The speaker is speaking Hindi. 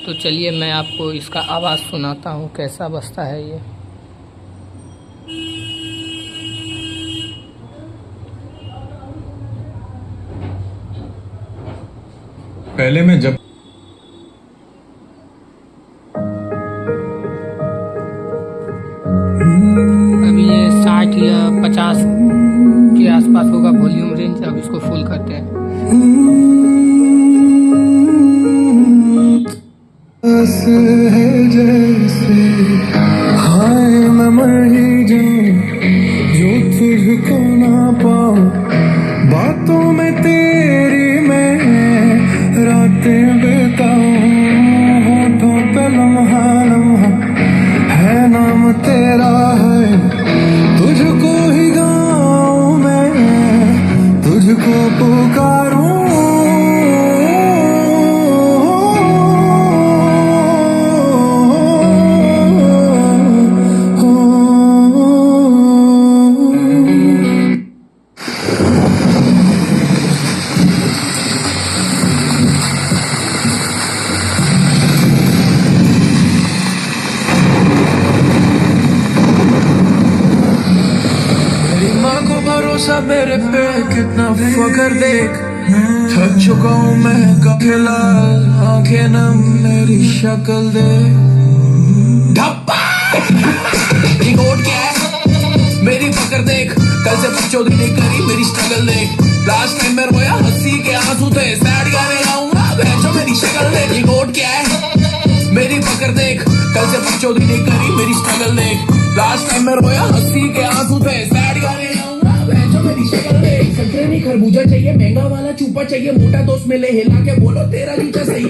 तो चलिए मैं आपको इसका आवाज़ सुनाता हूँ कैसा बजता है ये। पहले मैं जब अभी ये 60 या 50 के आसपास होगा वॉल्यूम रेंज। अब इसको फुल करते हैं। है जैसे हाय मैं मर ही जाऊं जो तुझको ना पाऊं, बातों में तेरी मैं रातें बिताऊं, होठों पे लम्हा लम्हा है नाम तेरा है, तुझको ही गाऊं मैं, तुझको पुकारूं। भरोसा मेरे पे कितना फकर देख, थक चुका हूँ मैं खिला, आंखें नम मेरी शक्ल दे। धप्पा रिकॉर्ड क्या है मेरी फकर देख, कल से बकचोदी नहीं करी मेरी स्ट्रगल देख, लास्ट टाइम मैं रोया हंसी के आंसू थे, सैड गाने गाऊंगा बहनचोद मेरी शक्ल देख। रिकॉर्ड क्या है मेरी फकर देख, कल से बकचोदी नहीं करी मेरी स्ट्रगल देख, लास्ट टाइम मैं रोया हंसी के आंसू थे, सैड गाने खरबूजा चाहिए, महंगा वाला चूपा चाहिए, मोटा दोस्त मिले हिला के बोलो तेरा जूता सही।